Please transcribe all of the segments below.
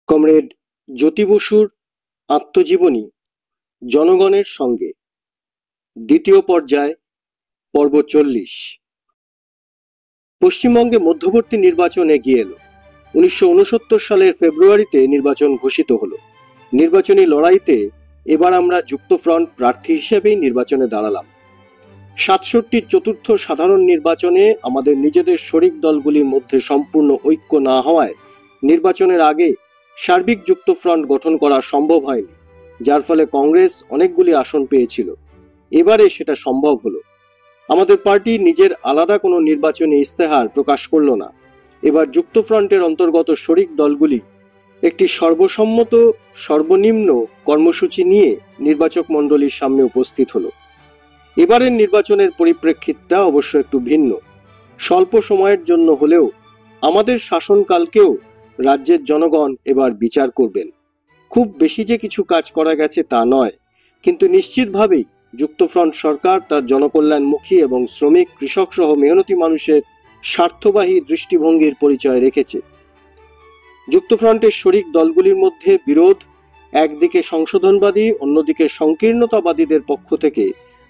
Comrade জ্যোতি বসুর আত্মজীবনী জনগণের সঙ্গে দ্বিতীয় পর্যায় পর্ব 40। পশ্চিমবঙ্গে মধ্যবর্তী নির্বাচন এগিয়ে এলো। 1969 সালের ফেব্রুয়ারিতে নির্বাচন ঘোষিত হলো। নির্বাচনী লড়াইতে এবার আমরা যুক্তফ্রন্ট প্রার্থী হিসেবেই নির্বাচনে দাঁড়ালাম। 67 চতুর্থ সাধারণ নির্বাচনে আমাদের নিজেদের শরিক দলগুলির মধ্যে সম্পূর্ণ ঐক্য না হওয়ায় নির্বাচনের আগে সার্বিক যুক্তফ্রন্ট গঠন করা সম্ভব হয়নি, যার ফলে কংগ্রেস অনেকগুলি আসন পেয়েছিল। এবারে সেটা সম্ভব হলো। আমাদের পার্টি নিজের আলাদা কোনো নির্বাচনী ইস্তেহার প্রকাশ করল না। এবার যুক্তফ্রন্টের অন্তর্গত শরিক দলগুলি একটি সর্বসম্মত সর্বনিম্ন কর্মসূচি নিয়ে নির্বাচক মণ্ডলীর সামনে উপস্থিত হলো। এবারের নির্বাচনের পরিপ্রেক্ষিতটা অবশ্য একটু ভিন্ন। স্বল্প সময়ের জন্য হলেও আমাদের শাসনকালকেও রাজ্যের জনগণ এবার বিচার করবেন। খুব বেশি যে কিছু কাজ করা গেছে তা নয়, কিন্তু নিশ্চিতভাবেই যুক্তফ্রন্ট সরকার তার জনকল্যাণমুখী এবং শ্রমিক, কৃষক সহ মেহনতি মানুষের স্বার্থবাহী দৃষ্টিভঙ্গির পরিচয় রেখেছে। যুক্তফ্রন্টের শরিক দলগুলির মধ্যে বিরোধ, একদিকে সংশোধনবাদী, অন্যদিকে সংকীর্ণতাবাদীদের পক্ষ থেকে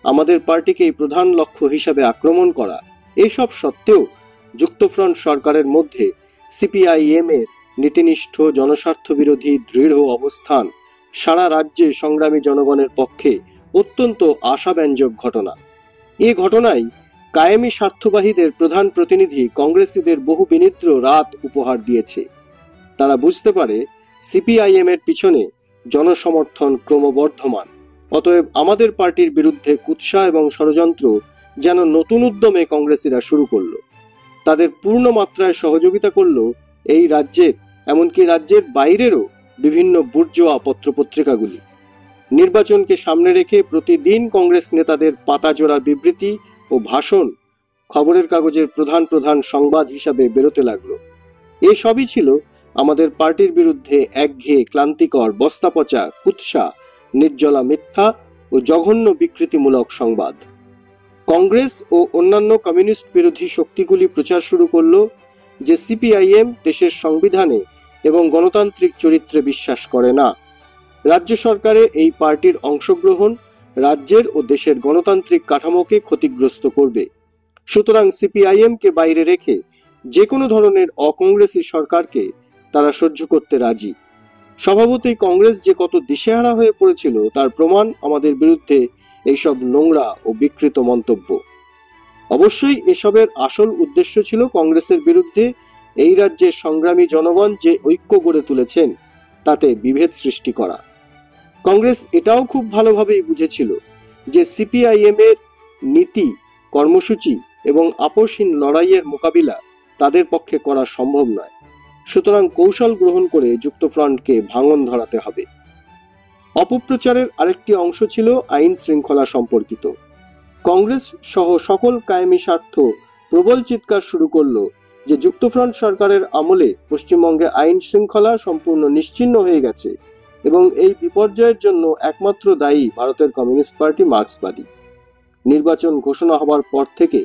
আমাদের পার্টিকেই প্রধান লক্ষ্য হিসাবে আক্রমণ করা, এইসব সত্ত্বেও যুক্তফ্রন্ট সরকারের মধ্যে সিপিআইএম এর নীতিনিষ্ঠ জনস্বার্থ বিরোধী দৃঢ় অবস্থান সারা রাজ্যে সংগ্রামী জনগণের পক্ষে অত্যন্ত আশাব্যঞ্জক ঘটনা। এই ঘটনায় কায়েমি স্বার্থবাহীদের প্রধান প্রতিনিধি কংগ্রেসীদের বহু বিনিদ্র রাত উপহার দিয়েছে। তারা বুঝতে পারে সিপিআইএম এর পিছনে জনসমর্থন ক্রমবর্ধমান। অতএব আমাদের পার্টির বিরুদ্ধে কুৎসা এবং ষড়যন্ত্র যেন নতুন উদ্যমে কংগ্রেসীরা শুরু করলো। তাদের পূর্ণ মাত্রায় সহযোগিতা করলো এই রাজ্যের, এমনকি রাজ্যের বাইরেরও বিভিন্ন বুর্জোয়া পত্রপত্রিকাগুলি। নির্বাচনকে সামনে রেখে প্রতিদিন কংগ্রেস নেতাদের পাতাজোড়া বিবৃতি ও ভাষণ খবরের কাগজের প্রধান প্রধান সংবাদ হিসাবে বেরোতে লাগলো। এসবই ছিল আমাদের পার্টির বিরুদ্ধে একঘেয়ে, ক্লান্তিকর, বস্তাপচা, কুৎসা, নির্জলা মিথ্যা ও জঘন্য বিকৃতিমূলক সংবাদ। কংগ্রেস ও অন্যান্য কমিউনিস্ট বিরোধী শক্তিগুলি প্রচার শুরু করলো যে সিপিআইএম দেশের সংবিধানে এবং গণতান্ত্রিক চরিত্রে বিশ্বাস করে না। রাজ্য সরকারে এই পার্টির অংশগ্রহণ রাজ্যের ও দেশের গণতান্ত্রিক কাঠামোকে ক্ষতিগ্রস্ত করবে। সুতরাং সিপিআইএম কে বাইরে রেখে যে কোনো ধরনের অকংগ্রেসী সরকারকে তারা সহ্য করতে রাজি। স্বভাবতই কংগ্রেস যে কত দিশেহারা হয়ে পড়েছিল তার প্রমাণ আমাদের বিরুদ্ধে এইসব নোংরা ও বিকৃত মন্তব্য। অবশ্যই এসবের আসল উদ্দেশ্য ছিল কংগ্রেসের বিরুদ্ধে এই রাজ্যের সংগ্রামী জনগণ যে ঐক্য গড়ে তুলেছেন তাতে বিভেদ সৃষ্টি করা। কংগ্রেস এটাও খুব ভালোভাবেই বুঝেছিল যে সিপিআইএম এর নীতি, কর্মসূচি এবং আপোষহীন লড়াইয়ের মোকাবিলা তাদের পক্ষে করা সম্ভব নয়। সুতরাং কৌশল গ্রহণ করে যুক্তফ্রন্টকে ভাঙন ধরাতে হবে। অপপ্রচারের আরেকটি অংশ ছিল আইন শৃঙ্খলা সম্পর্কিত। কংগ্রেস সহ সকল কায়েমি স্বার্থ প্রবল চিৎকার শুরু করলো যে যুক্তফ্রন্ট সরকারের আমলে পশ্চিমবঙ্গে আইন শৃঙ্খলা সম্পূর্ণ নিশ্চিহ্ন হয়ে গেছে এবং এই বিপর্যয়ের জন্য একমাত্র দায়ী ভারতের কমিউনিস্ট পার্টি মার্ক্সবাদী। নির্বাচন ঘোষণা হবার পর থেকে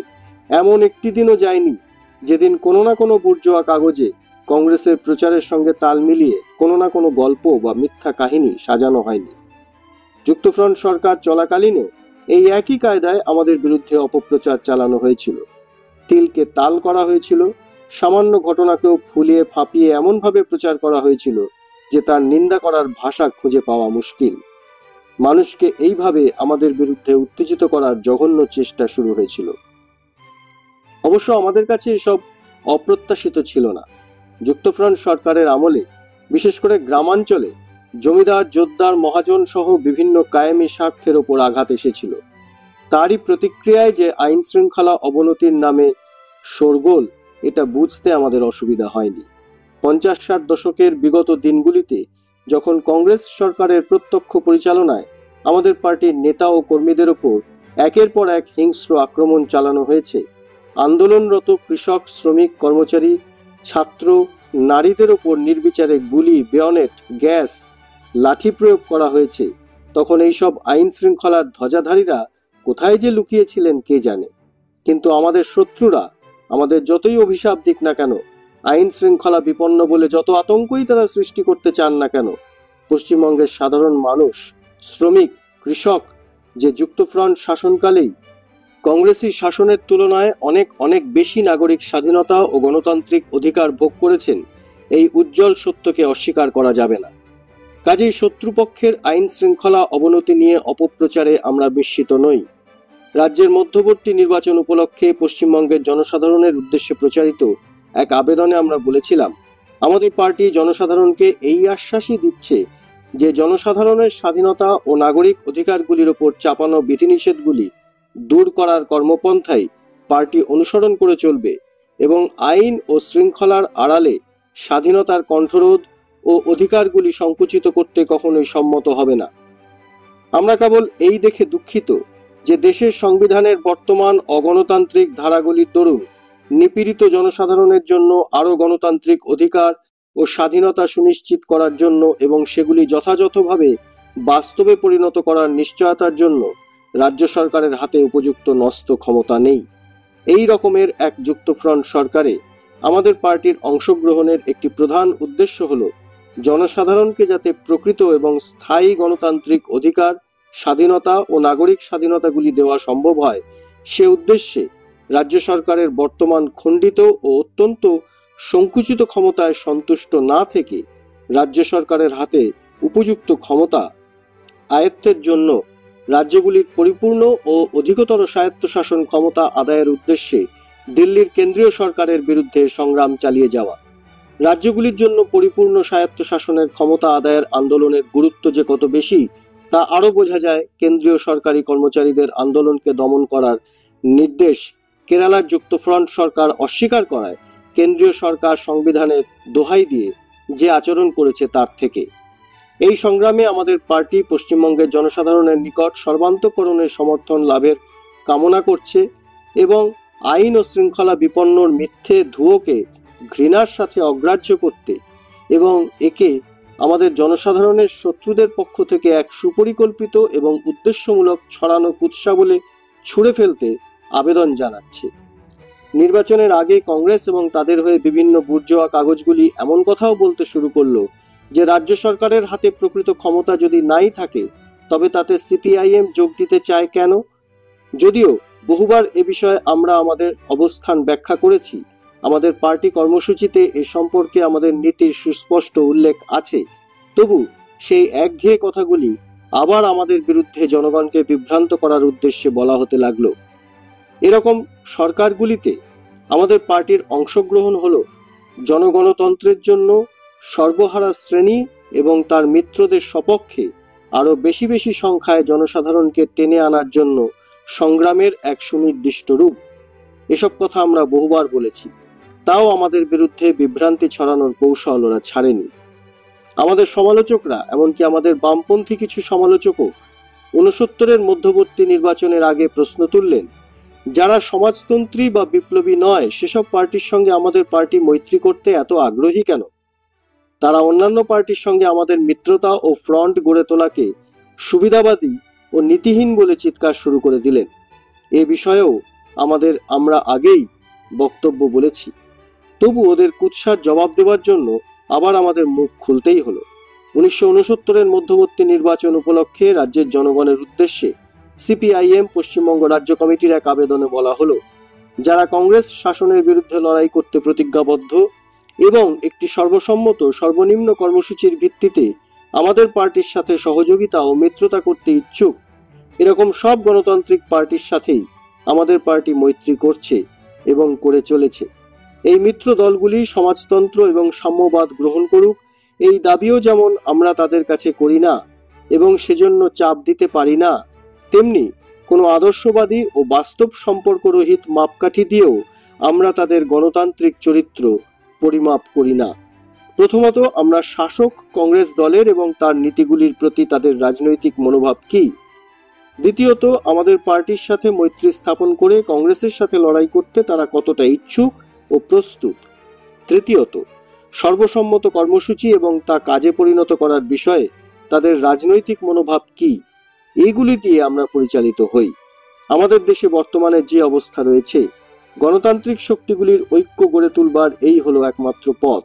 এমন একটি দিনও যায়নি যেদিন কোনো না কোনো বুর্জোয়া কাগজে কংগ্রেসের প্রচারের সঙ্গে তাল মিলিয়ে কোনো না কোনো গল্প বা মিথ্যা কাহিনী সাজানো হয়নি। যুক্তফ্রন্ট সরকার চলাকালীনও এই একই কায়দায় আমাদের বিরুদ্ধে অপপ্রচার চালানো হয়েছিল। তিলকে তাল করা হয়েছিল, সামান্য ঘটনাকেও ফুলিয়ে ফাঁপিয়ে এমনভাবে প্রচার করা হয়েছিল যে তার নিন্দা করার ভাষা খুঁজে পাওয়া মুশকিল। মানুষকে এইভাবে আমাদের বিরুদ্ধে উত্তেজিত করার জঘন্য চেষ্টা শুরু হয়েছিল। অবশ্য আমাদের কাছে এসব অপ্রত্যাশিত ছিল না। যুক্তফ্রন্ট সরকারের আমলে বিশেষ করে গ্রামাঞ্চলে জমিদার, জোতদার, মহাজন সহ বিভিন্ন কায়েমি স্বার্থের ওপর আঘাত এসেছিল। তারই প্রতিক্রিয়ায় যে আইন শৃঙ্খলা অবনতির নামে শোরগোল, এটা বুঝতে আমাদের অসুবিধা হয়নি। 50-60 দশকের বিগত দিনগুলিতে যখন কংগ্রেস সরকারের প্রত্যক্ষ পরিচালনায় আমাদের পার্টির নেতা ও কর্মীদের ওপর একের পর এক হিংস্র আক্রমণ চালানো হয়েছে, আন্দোলনরত কৃষক, শ্রমিক, কর্মচারী, ছাত্র, নারীদের ওপর নির্বিচারে গুলি, বেয়নেট, গ্যাস, লাঠি প্রয়োগ করা হয়েছে, তখন এইসব আইন শৃঙ্খলার ধ্বজাধারীরা কোথায় যে লুকিয়েছিলেন কে জানে। কিন্তু আমাদের শত্রুরা আমাদের যতই অভিশাপ দিক না কেন, আইন শৃঙ্খলা বিপন্ন বলে যত আতঙ্কই তারা সৃষ্টি করতে চান না কেন, পশ্চিমবঙ্গের সাধারণ মানুষ, শ্রমিক, কৃষক যে যুক্তফ্রন্ট শাসনকালেই কংগ্রেসি শাসনের তুলনায় অনেক অনেক বেশি নাগরিক স্বাধীনতা ও গণতান্ত্রিক অধিকার ভোগ করেছেন, এই উজ্জ্বল সত্যকে অস্বীকার করা যাবে না। কাজেই শত্রুপক্ষের আইন শৃঙ্খলা অবনতি নিয়ে অপপ্রচারে আমরা বিস্মিত নই। রাজ্যের মধ্যবর্তী নির্বাচন উপলক্ষে পশ্চিমবঙ্গের জনসাধারণের উদ্দেশ্যে প্রচারিত এক আবেদনে আমরা বলেছিলাম, আমাদের পার্টি জনসাধারণকে এই আশ্বাসই দিচ্ছে যে জনসাধারণের স্বাধীনতা ও নাগরিক অধিকারগুলির ওপর চাপানো বিধিনিষেধগুলি দূর করার কর্মপন্থাই পার্টি অনুসরণ করে চলবে এবং আইন ও শৃঙ্খলার আড়ালে স্বাধীনতার কণ্ঠরোধ ও অধিকারগুলি সংকুচিত করতে কখনোই সম্মত হবে না। আমরা কেবল এই দেখে দুঃখিত যে দেশের সংবিধানের বর্তমান অগণতান্ত্রিক ধারাগুলির দরুন নিপীড়িত জনসাধারণের জন্য আরও গণতান্ত্রিক অধিকার ও স্বাধীনতা সুনিশ্চিত করার জন্য এবং সেগুলি যথাযথভাবে বাস্তবে পরিণত করার নিশ্চয়তার জন্য রাজ্য সরকারের হাতে উপযুক্ত ন্যস্ত ক্ষমতা নেই। এই রকমের এক যুক্তফ্রন্ট সরকারে আমাদের পার্টির অংশগ্রহণের একটি প্রধান উদ্দেশ্য হল জনসাধারণকে যাতে প্রকৃত এবং স্থায়ী গণতান্ত্রিক অধিকার, স্বাধীনতা ও নাগরিক স্বাধীনতাগুলি দেওয়া সম্ভব হয়, সে উদ্দেশ্যে রাজ্য সরকারের বর্তমান খণ্ডিত ও অত্যন্ত সংকুচিত ক্ষমতায় সন্তুষ্ট না থেকে রাজ্য সরকারের হাতে উপযুক্ত ক্ষমতা আয়ত্তের জন্য রাজ্যগুলির পরিপূর্ণ ও অধিকতর স্বায়ত্তশাসন ক্ষমতা আদায়ের উদ্দেশ্যে দিল্লির কেন্দ্রীয় সরকারের বিরুদ্ধে সংগ্রাম চালিয়ে যাওয়া। রাজ্যগুলির জন্য পরিপূর্ণ স্বায়ত্তশাসনের ক্ষমতা আদায়ের আন্দোলনের গুরুত্ব যে কত বেশি তা আরও বোঝা যায় কেন্দ্রীয় সরকারি কর্মচারীদের আন্দোলনকে দমন করার নির্দেশ কেরালার যুক্তফ্রন্ট সরকার অস্বীকার করায় কেন্দ্রীয় সরকার সংবিধানের দোহাই দিয়ে যে আচরণ করেছে তার থেকে। এই সংগ্রামে আমাদের পার্টি পশ্চিমবঙ্গের জনসাধারণের নিকট সর্বান্তকরণের সমর্থন লাভের কামনা করছে এবং আইন ও শৃঙ্খলা বিপন্নর মিথ্যে ধুয়োকে ঘৃণার সাথে অগ্রাহ্য করতে এবং একে আমাদের জনসাধারণের শত্রুদের পক্ষ থেকে এক সুপরিকল্পিত এবং উদ্দেশ্যমূলক ছড়ানো কুৎসা বলে ছুঁড়ে ফেলতে আবেদন জানাচ্ছে। নির্বাচনের আগে কংগ্রেস এবং তাদের হয়ে বিভিন্ন বুর্জোয়া কাগজগুলি এমন কথাও বলতে শুরু করলো যে রাজ্য সরকারের হাতে প্রকৃত ক্ষমতা যদি নাই থাকে তবে তাতে সিপিআইএম যোগ দিতে চায় কেন? যদিও বহুবার এ বিষয়ে আমরা আমাদের অবস্থান ব্যাখ্যা করেছি, আমাদের পার্টি কর্মসূচিতে এ সম্পর্কে আমাদের নীতির সুস্পষ্ট উল্লেখ আছে, তবু সেই একঘেয়ে কথাগুলি আবার আমাদের বিরুদ্ধে জনগণকে বিভ্রান্ত করার উদ্দেশ্যে বলা হতে লাগলো। এরকম সরকারগুলিতে আমাদের পার্টির অংশগ্রহণ হলো জনগণতন্ত্রের জন্য সর্বহারা শ্রেণী এবং তার মিত্রদের সপক্ষে আরো বেশি বেশি সংখ্যায় জনসাধারণকে টেনে আনার জন্য সংগ্রামের এক সুনির্দিষ্ট রূপ। এসব কথা আমরা বহুবার বলেছি, তাও আমাদের বিরুদ্ধে বিভ্রান্তি ছড়ানোর কৌশল ওরা ছাড়েনি। আমাদের সমালোচকরা, এমনকি আমাদের বামপন্থী কিছু সমালোচকও 69-এর মধ্যবর্তী নির্বাচনের আগে প্রশ্ন তুললেন, যারা সমাজতন্ত্রী বা বিপ্লবী নয় সেসব পার্টির সঙ্গে আমাদের পার্টি মৈত্রী করতে এত আগ্রহী কেন? তারা অন্যান্য পার্টির সঙ্গে আমাদের মিত্রতা ও ফ্রন্ট গড়ে তোলাকে সুবিধাবাদী ও নীতিহীন বলে চিৎকার শুরু করে দিলেন। এ বিষয়েও আমরা আগেই বক্তব্য বলেছি, তবু ওদের কুৎসার জবাব দেওয়ার জন্য আবার আমাদের মুখ খুলতেই হলো। 1969-এর মধ্যবর্তী নির্বাচন উপলক্ষে রাজ্যের জনগণের উদ্দেশ্যে সিপিআইএম পশ্চিমবঙ্গ রাজ্য কমিটির এক আবেদনে বলা হলো, যারা কংগ্রেস শাসনের বিরুদ্ধে লড়াই করতে প্রতিজ্ঞাবদ্ধ এবং একটি সর্বসম্মত সর্বনিম্ন কর্মসূচির ভিত্তিতে আমাদের পার্টির সাথে সহযোগিতা ও মিত্রতা করতে ইচ্ছুক, এরকম সব গণতান্ত্রিক পার্টির সাথেই আমাদের পার্টি মৈত্রী করছে এবং করে চলেছে। এই মিত্র দলগুলি সমাজতন্ত্র এবং সাম্যবাদ গ্রহণ করুক, এই দাবিও যেমন আমরা তাদের কাছে করি না এবং সেজন্য চাপ দিতে পারি না, তেমনি কোনো আদর্শবাদী ও বাস্তব সম্পর্ক রহিত মাপকাঠি দিয়েও আমরা তাদের গণতান্ত্রিক চরিত্র পরিমাপ করি না। প্রথমত, আমরা শাসক কংগ্রেস দলের এবং তার নীতিগুলির প্রতি তাদের রাজনৈতিক মনোভাব কি। দ্বিতীয়ত, আমাদের পার্টির সাথে মৈত্রী স্থাপন করে কংগ্রেসের সাথে লড়াই করতে তারা কতটা ইচ্ছুক ও প্রস্তুত। তৃতীয়ত, সর্বসম্মত কর্মসূচি এবং তা কাজে পরিণত করার বিষয়ে তাদের রাজনৈতিক মনোভাব কি, এইগুলি দিয়ে আমরা পরিচালিত হই। আমাদের দেশে বর্তমানে যে অবস্থা রয়েছে গণতান্ত্রিক শক্তিগুলির ঐক্য গড়ে তুলবার এই হলো একমাত্র পথ।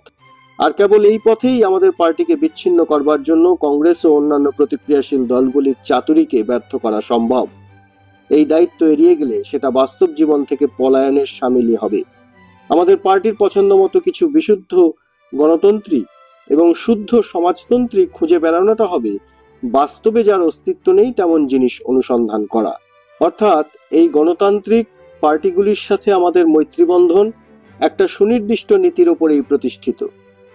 আর কেবল এই পথেই আমাদের পার্টিকে বিচ্ছিন্ন করবার জন্য কংগ্রেস ও অন্যান্য প্রতিক্রিয়াশীল দলগুলির চাতুরীকে ব্যর্থ করা সম্ভব। এই দায়িত্ব এড়িয়ে গেলে সেটা বাস্তব জীবন থেকে পলায়নের সামিলই হবে। আমাদের পার্টির পছন্দ মতো কিছু বিশুদ্ধ গণতন্ত্রী এবং শুদ্ধ সমাজতন্ত্রী খুঁজে বেড়ানোটা হবে বাস্তবে যার অস্তিত্ব নেই তেমন জিনিস অনুসন্ধান করা। অর্থাৎ এই গণতান্ত্রিক পার্টিগুলির সাথে আমাদের মৈত্রীবন্ধন একটা সুনির্দিষ্ট নীতির ওপরেই প্রতিষ্ঠিত।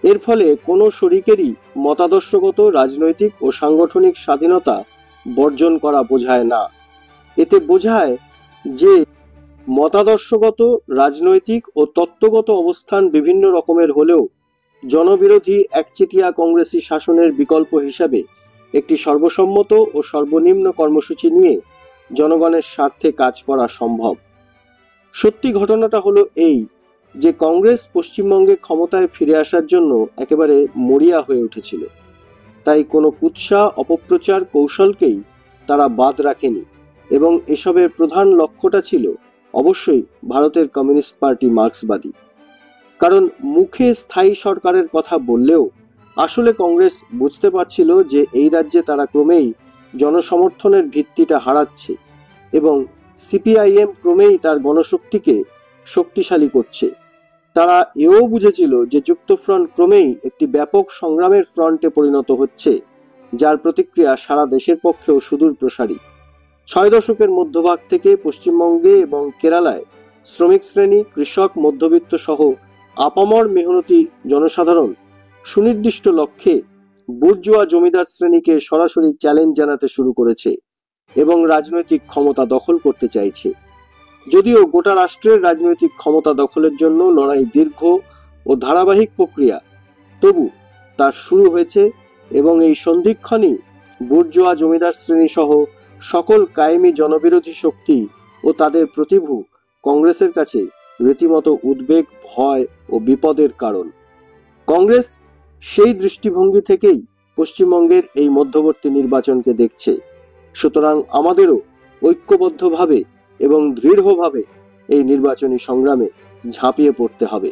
এর ফলে কোনো শরিকেরই মতাদর্শগত, রাজনৈতিক ও সাংগঠনিক স্বাধীনতা বর্জন করা বোঝায় না। এতে বোঝায় যে মতাদর্শগত, রাজনৈতিক ও তত্ত্বগত অবস্থান বিভিন্ন রকমের হলেও জনবিরোধী একচেটিয়া কংগ্রেসি শাসনের বিকল্প হিসাবে একটি সর্বসম্মত ও সর্বনিম্ন কর্মসূচি নিয়ে জনগণের স্বার্থে কাজ করা সম্ভব। সত্যি ঘটনাটা হলো এই যে কংগ্রেস পশ্চিমবঙ্গে ক্ষমতায় ফিরে আসার জন্য একেবারে মরিয়া হয়ে উঠেছিল। তাই কোনো কুৎসা, অপপ্রচার কৌশলকেই তারা বাদ রাখেনি এবং এসবের প্রধান লক্ষ্যটা ছিল অবশ্যই ভারতের কমিউনিস্ট পার্টি মার্ক্সবাদী। কারণ মুখে স্থায়ী সরকারের কথা বললেও আসলে কংগ্রেস বুঝতে পারছিল যে এই রাজ্যে তারা ক্রমেই জনসমর্থনের ভিত্তিটা হারাচ্ছে এবং সিপিআইএম ক্রমেই তার গণশক্তিকে শক্তিশালী করছে। তারা এও বুঝেছিল যে যুক্তফ্রন্ট ক্রমেই একটি ব্যাপক সংগ্রামের ফ্রন্টে পরিণত হচ্ছে, যার প্রতিক্রিয়া সারা দেশের পক্ষেও সুদূর প্রসারী। ৬ দশকের মধ্যভাগ থেকে পশ্চিমবঙ্গে এবং কেরালায় শ্রমিক শ্রেণী, কৃষক, মধ্যবিত্ত সহ আপামর মেহনতি জনসাধারণ সুনির্দিষ্ট লক্ষ্যে বুর্জোয়া জমিদার শ্রেণীকে সরাসরি চ্যালেঞ্জ জানাতে শুরু করেছে এবং রাজনৈতিক ক্ষমতা দখল করতে চাইছে। যদিও গোটা রাষ্ট্রের রাজনৈতিক ক্ষমতা দখলের জন্য লড়াই দীর্ঘ ও ধারাবাহিক প্রক্রিয়া, তবু তার শুরু হয়েছে এবং এই সন্ধিক্ষণই বুর্জোয়া জমিদার শ্রেণী সহ সকল কায়েমি জনবিরোধী শক্তি ও তাদের প্রতিভু কংগ্রেসের কাছে রীতিমতো উদ্বেগ, ভয় ও বিপদের কারণ। কংগ্রেস সেই দৃষ্টিভঙ্গি থেকেই পশ্চিমবঙ্গের এই মধ্যবর্তী নির্বাচনকে দেখছে। সুতরাং আমাদেরও ঐক্যবদ্ধভাবে এবং দৃঢ়ভাবে এই নির্বাচনী সংগ্রামে ঝাঁপিয়ে পড়তে হবে।